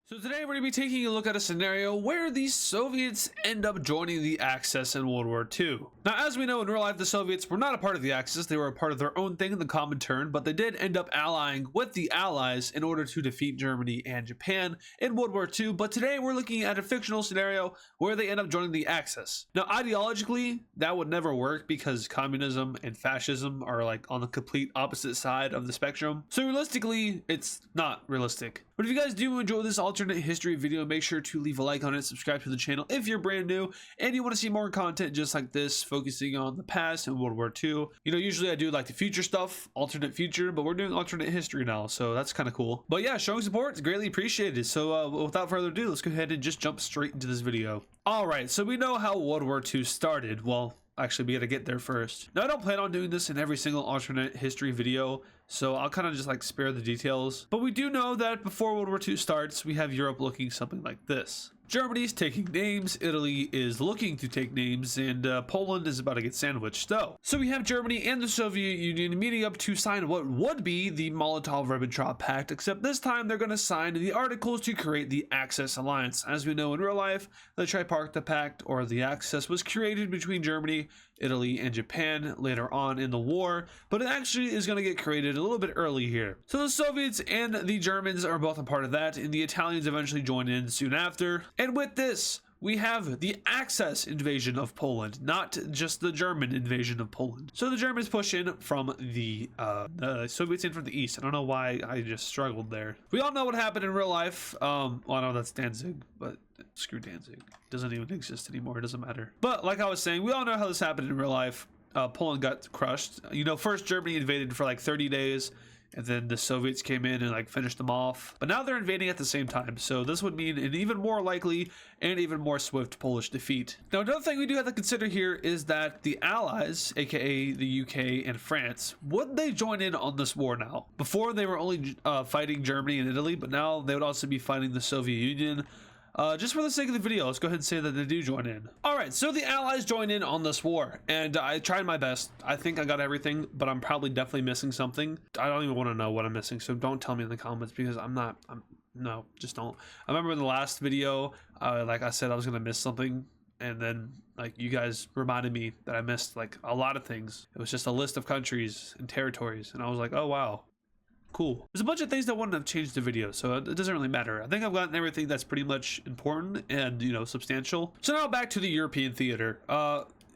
So today we're going to be taking a look at a scenario where the Soviets end up joining the Axis in World War II. Now, as we know, in real life, the Soviets were not a part of the Axis. They were a part of their own thing in the Commenturn, but they did end up allying with the Allies in order to defeat Germany and Japan in World War II. But today we're looking at a fictional scenario where they end up joining the Axis. Now, ideologically, that would never work because communism and fascism are like on the complete opposite side of the spectrum. So realistically, it's not realistic. But if you guys do enjoy this alternate history video, make sure to leave a like on it, subscribe to the channel if you're brand new, and you want to see more content just like this, focusing on the past and World War II. You know, usually I do like the future stuff, alternate future, but we're doing alternate history now, so that's kind of cool. But yeah, showing support is greatly appreciated. So without further ado, let's go ahead and just jump straight into this video. All right, so we know how World War II started. Well, actually, we got to get there first. Now, I don't plan on doing this in every single alternate history video, so I'll kind of just like spare the details. But we do know that before World War II starts, we have Europe looking something like this. Germany's taking names, Italy is looking to take names, and Poland is about to get sandwiched. So we have Germany and the Soviet Union meeting up to sign what would be the Moltov-Rippentrop Pact, except this time they're going to sign the articles to create the Axis alliance. As we know in real life, the Tripartite Pact, or the Axis, was created between Germany, Italy, and Japan later on in the war, but it actually is going to get created a little bit early here. So the Soviets and the Germans are both a part of that, and the Italians eventually join in soon after. And with this, we have the Axis invasion of Poland, not just the German invasion of Poland. So the Germans push in from the Soviets in from the east. I don't know why I just struggled there. We all know what happened in real life. Well, I know that's Danzig, but screw Danzig. It doesn't even exist anymore. It doesn't matter. But like I was saying, we all know how this happened in real life. Poland got crushed. You know, first Germany invaded for like 30 days. And then the Soviets came in and like finished them off. But now they're invading at the same time. So this would mean an even more likely and even more swift Polish defeat. Now, another thing we do have to consider here is that the Allies, aka the UK and France, would they join in on this war now? Before they were only fighting Germany and Italy, but now they would also be fighting the Soviet Union. Just for the sake of the video, let's go ahead and say that they do join in. Alright, so the Allies join in on this war, and I tried my best. I think I got everything, but I'm probably definitely missing something. I don't even want to know what I'm missing, so don't tell me in the comments, because no, just don't. I remember in the last video, like I said, I was going to miss something, and then like you guys reminded me that I missed like a lot of things. It was just a list of countries and territories, and I was like, oh wow. Cool. There's a bunch of things that wouldn't have changed the video, so it doesn't really matter. I think I've gotten everything that's pretty much important and, you know, substantial. So now back to the European theater.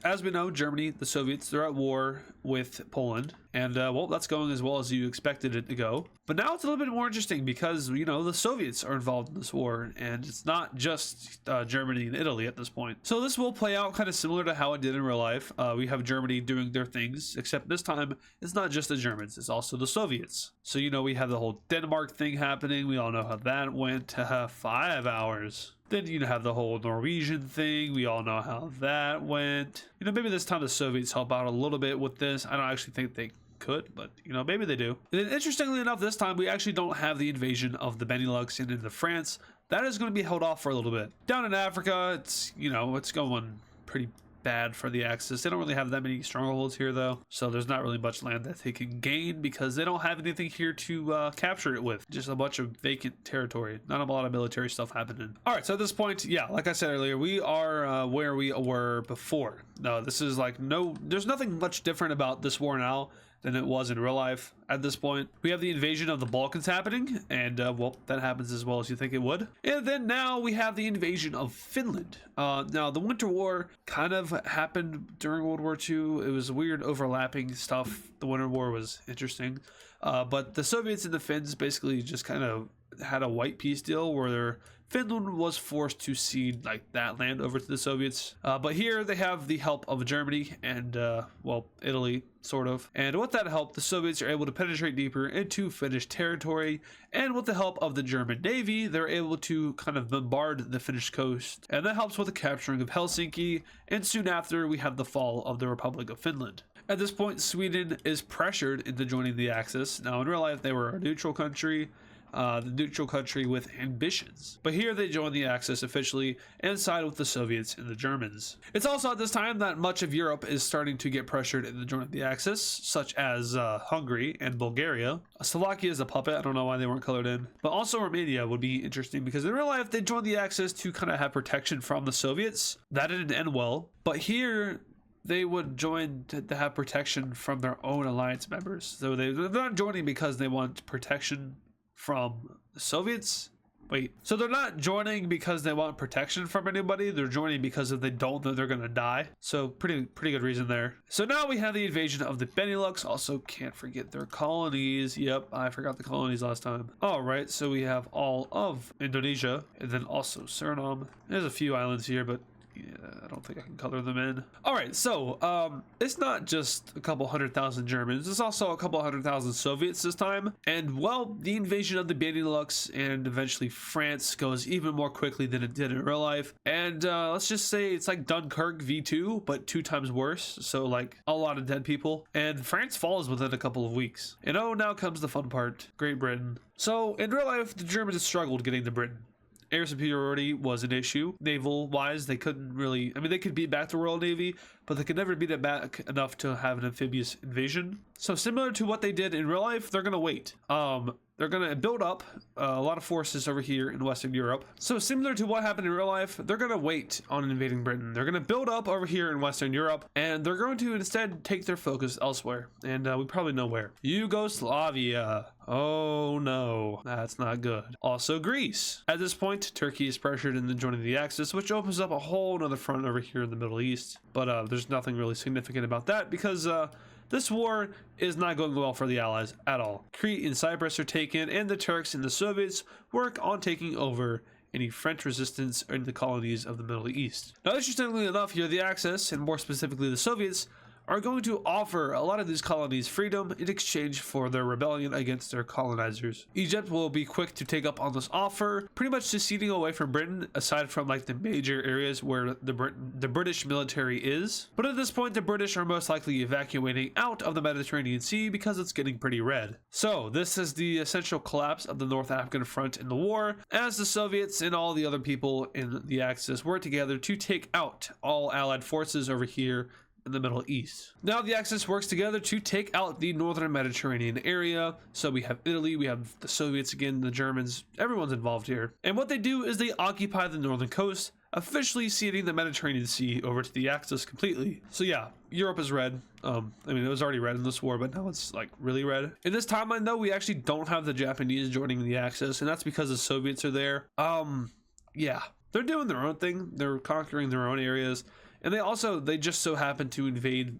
As we know, Germany, the Soviets, they're at war with Poland, and well, that's going as well as you expected it to go. But now it's a little bit more interesting because, you know, the Soviets are involved in this war, and it's not just Germany and Italy at this point. So this will play out kind of similar to how it did in real life. We have Germany doing their things, except this time it's not just the Germans, it's also the Soviets. So, you know, we have the whole Denmark thing happening. We all know how that went. 5 hours. Then you have the whole Norwegian thing. We all know how that went. You know, maybe this time the Soviets help out a little bit with this. I don't actually think they could, but you know, maybe they do. And then interestingly enough, this time we actually don't have the invasion of the Benelux and into France. That is going to be held off for a little bit. Down in Africa, it's, you know, it's going pretty bad for the Axis. They don't really have that many strongholds here though, so there's not really much land that they can gain because they don't have anything here to capture it with. Just a bunch of vacant territory, not a lot of military stuff happening. All right, so at this point, yeah, like I said earlier, we are where we were before. No, this is like there's nothing much different about this war now than it was in real life at this point. We have the invasion of the Balkans happening, and well, that happens as well as you think it would. And then now we have the invasion of Finland. Now the Winter War kind of happened during World War II. It was weird overlapping stuff. The Winter War was interesting, but the Soviets and the Finns basically just kind of had a white peace deal where Finland was forced to cede like that land over to the Soviets. But here they have the help of Germany and, well, Italy, sort of. And with that help, the Soviets are able to penetrate deeper into Finnish territory. And with the help of the German Navy, they're able to kind of bombard the Finnish coast. And that helps with the capturing of Helsinki. And soon after, we have the fall of the Republic of Finland. At this point, Sweden is pressured into joining the Axis. Now, in real life, they were a neutral country. the neutral country with ambitions. But here they join the Axis officially and side with the Soviets and the Germans. It's also at this time that much of Europe is starting to get pressured into joining the Axis, such as Hungary and Bulgaria. Slovakia is a puppet, I don't know why they weren't colored in. But also Romania would be interesting because in real life they joined the Axis to kind of have protection from the Soviets. That didn't end well. But here they would join to have protection from their own alliance members. So they're not joining because they want protection from the Soviets. Wait, so they're not joining because they want protection from anybody. They're joining because if they don't, then they're gonna die. So pretty good reason there. So now we have the invasion of the Benelux. Also can't forget their colonies. Yep, I forgot the colonies last time. All right, so we have all of Indonesia and then also Suriname. There's a few islands here, but yeah, I don't think I can color them in. All right, so it's not just a couple 100,000 Germans. It's also a couple 100,000 Soviets this time. And well, the invasion of the Benelux and eventually France goes even more quickly than it did in real life. And let's just say it's like Dunkirk V2, but 2 times worse. So like a lot of dead people. And France falls within a couple of weeks. And oh, now comes the fun part, Great Britain. So in real life, the Germans struggled getting to Britain. Air superiority was an issue. Naval wise, they couldn't really, I mean, they could beat back the Royal Navy, but they could never beat it back enough to have an amphibious invasion. So similar to what they did in real life, they're gonna wait. They're gonna build up a lot of forces over here in Western Europe. So similar to what happened in real life, they're gonna wait on invading Britain. They're gonna build up over here in Western Europe, and they're going to instead take their focus elsewhere. And we probably know where. Yugoslavia. Oh no, that's not good. Also Greece. At this point, Turkey is pressured into joining the Axis, which opens up a whole nother front over here in the Middle East. But there's nothing really significant about that because this war is not going well for the Allies at all. Crete and Cyprus are taken, and the Turks and the Soviets work on taking over any French resistance in the colonies of the Middle East. Now, interestingly enough, here the Axis, and more specifically the Soviets, are going to offer a lot of these colonies freedom in exchange for their rebellion against their colonizers. Egypt will be quick to take up on this offer, pretty much seceding away from Britain, aside from like the major areas where the British military is. But at this point, the British are most likely evacuating out of the Mediterranean Sea because it's getting pretty red. So this is the essential collapse of the North African front in the war, as the Soviets and all the other people in the Axis work together to take out all Allied forces over here in the Middle East. Now the Axis works together to take out the northern Mediterranean area. So we have Italy, we have the Soviets again, the Germans, everyone's involved here. And what they do is they occupy the northern coast, officially ceding the Mediterranean Sea over to the Axis completely. So yeah, Europe is red. I mean, it was already red in this war, but now it's like really red. In this timeline though, we actually don't have the Japanese joining the Axis, and that's because the Soviets are there. Yeah, they're doing their own thing. They're conquering their own areas. And they just so happen to invade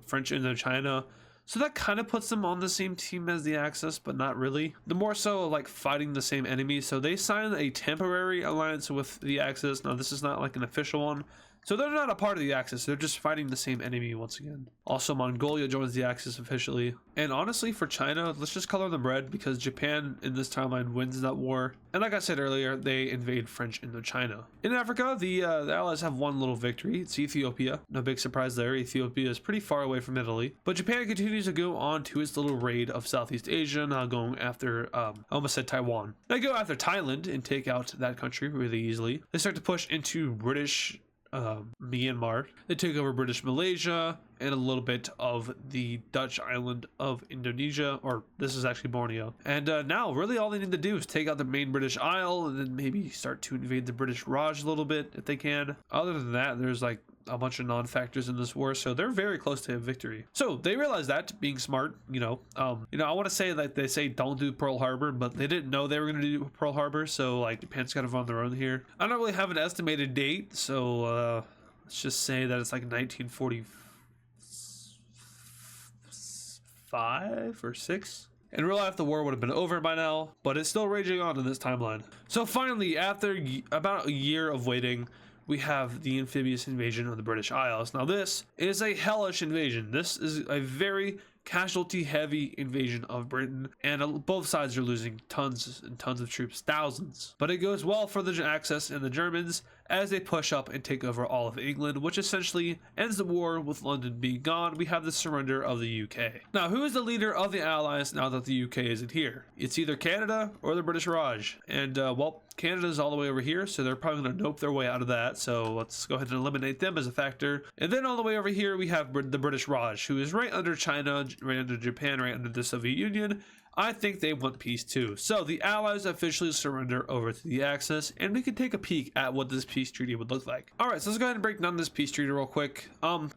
French Indochina. So that kind of puts them on the same team as the Axis, but not really. They're more so like fighting the same enemy. So they signed a temporary alliance with the Axis. Now this is not like an official one. So they're not a part of the Axis, they're just fighting the same enemy once again. Also, Mongolia joins the Axis officially. And honestly, for China, let's just color them red because Japan in this timeline wins that war. And like I said earlier, they invade French Indochina. In Africa, the Allies have one little victory. It's Ethiopia. No big surprise there. Ethiopia is pretty far away from Italy. But Japan continues to go on to its little raid of Southeast Asia, now going after, I almost said Taiwan. They go after Thailand and take out that country really easily. They start to push into British Myanmar. They take over British Malaysia and a little bit of the Dutch island of Indonesia, or this is actually Borneo. And now really all they need to do is take out the main British Isle and then maybe start to invade the British Raj a little bit if they can. Other than that, there's like a bunch of non-factors in this war, so they're very close to a victory. So they realize that, being smart, I want to say that they say don't do Pearl Harbor, but they didn't know they were going to do Pearl Harbor, so like Japan's kind of on their own here. I don't really have an estimated date, so let's just say that it's like 1945 or 6. In real life, the war would have been over by now, but it's still raging on in this timeline. So finally, after about a year of waiting, we have the amphibious invasion of the British Isles. Now this is a hellish invasion. This is a very casualty heavy invasion of Britain, and both sides are losing tons and tons of troops, thousands. But it goes well for the Axis and the Germans as they push up and take over all of England, which essentially ends the war with London being gone. We have the surrender of the UK. Now, who is the leader of the Allies now that the UK isn't here? It's either Canada or the British Raj. And, well, Canada's all the way over here, so they're probably going to nope their way out of that. So let's go ahead and eliminate them as a factor. And then all the way over here, we have the British Raj, who is right under China, right under Japan, right under the Soviet Union. I think they want peace too. So the Allies officially surrender over to the Axis, and we can take a peek at what this peace treaty would look like. All right, so let's go ahead and break down this peace treaty real quick.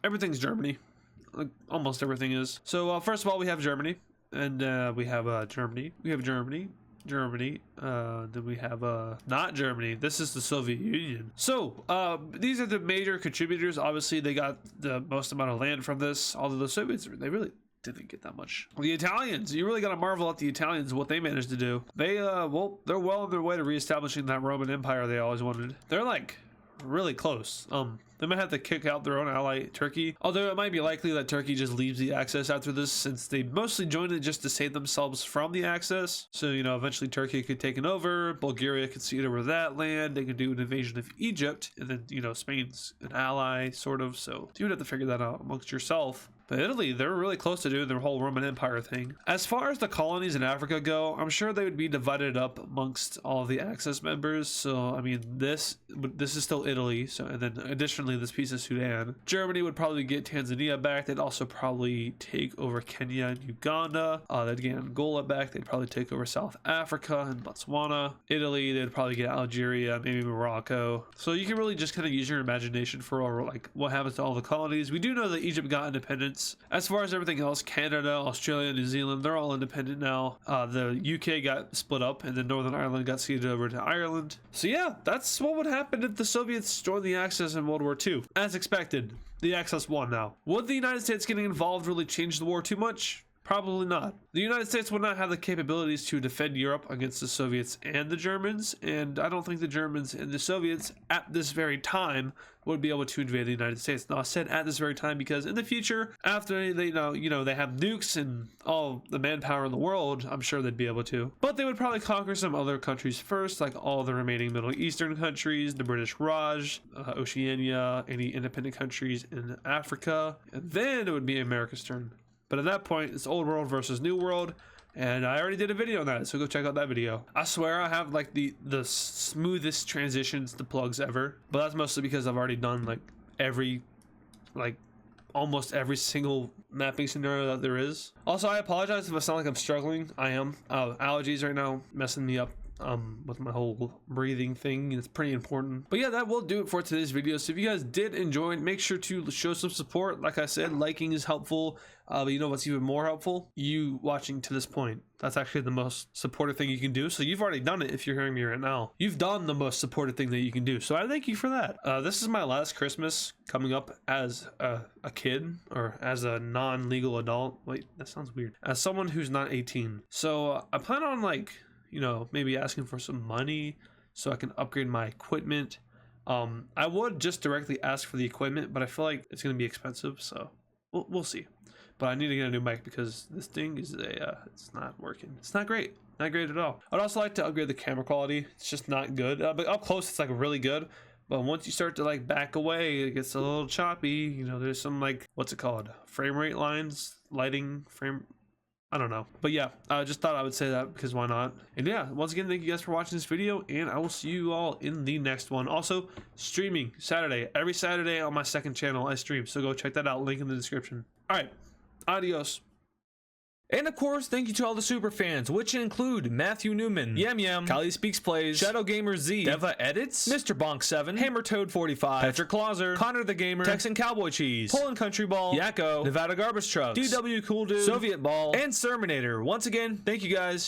Everything's Germany. Like, almost everything is. So first of all, we have Germany, and we have Germany. We have Germany. Then we have not Germany. This is the Soviet Union. So these are the major contributors. Obviously, they got the most amount of land from this, although the Soviets, they really didn't get that much. The Italians, you really got to marvel at the Italians, what they managed to do. They well, they're well on their way to reestablishing that Roman Empire they always wanted. They're like really close. They might have to kick out their own ally, Turkey. Although it might be likely that Turkey just leaves the Axis after this, since they mostly joined it just to save themselves from the Axis. So, you know, eventually Turkey could take it over. Bulgaria could cede over that land. They could do an invasion of Egypt. And then, you know, Spain's an ally, sort of. So you would have to figure that out amongst yourself. But Italy, they're really close to doing their whole Roman Empire thing. As far as the colonies in Africa go, I'm sure they would be divided up amongst all of the Axis members. So, I mean, this is still Italy. So, and then additionally, this piece of Sudan. Germany would probably get Tanzania back. They'd also probably take over Kenya and Uganda. They'd get Angola back. They'd probably take over South Africa and Botswana. Italy, they'd probably get Algeria, maybe Morocco. So you can really just kind of use your imagination for like what happens to all the colonies. We do know that Egypt got independence. As far as everything else, Canada, Australia, New Zealand, they're all independent now. The UK got split up, and then Northern Ireland got ceded over to Ireland. So yeah, that's what would happen if the Soviets joined the Axis in World War II. As expected, the Axis won now. Would the United States getting involved really change the war too much? Probably not. The United States would not have the capabilities to defend Europe against the Soviets and the Germans, and I don't think the Germans and the Soviets at this very time would be able to invade the United States. Now, I said at this very time because in the future, after they they have nukes and all the manpower in the world, I'm sure they'd be able to. But they would probably conquer some other countries first, like all the remaining Middle Eastern countries, the British Raj, Oceania, any independent countries in Africa, and then it would be America's turn. But at that point, it's old world versus new world, and I already did a video on that, so go check out that video. I swear I have like the smoothest transitions to plugs ever, but that's mostly because I've already done almost every single mapping scenario that there is. Also, I apologize if I sound like I'm struggling. I am. Allergies right now messing me up with my whole breathing thing. It's pretty important. But yeah, that will do it for today's video. So if you guys did enjoy, make sure to show some support. Like I said, liking is helpful. But you know what's even more helpful? You watching to this point. That's actually the most supportive thing you can do. So you've already done it if you're hearing me right now. You've done the most supportive thing that you can do. So I thank you for that. This is my last Christmas coming up as a kid or as a non-legal adult. Wait, that sounds weird. As someone who's not 18. So I plan on maybe asking for some money so I can upgrade my equipment. I would just directly ask for the equipment, but I feel like it's going to be expensive, so we'll see. But I need to get a new mic because this thing is it's not working. It's not great. Not great at all. I'd also like to upgrade the camera quality. It's just not good. But up close, it's like really good. But once you start to like back away, it gets a little choppy. You know, there's some what's it called? Frame rate lines, lighting, I don't know. But yeah, I just thought I would say that because why not? And yeah, once again, thank you guys for watching this video, and I will see you all in the next one. Also, streaming Saturday. Every Saturday on my second channel, I stream. So go check that out. Link in the description. All right. Adios. And of course, thank you to all the super fans, which include Matthew Newman, Yam, Kali Speaks Plays, Shadow Gamer Z, Deva Edits, Mr. Bonk 7, Hammer Toad 45, Patrick Clauser, Connor the Gamer, Texan Cowboy Cheese, Poland Country Ball, Yakko, Nevada Garbage Trucks, DW Cool Dude, Soviet Ball, and Serminator. Once again, thank you guys.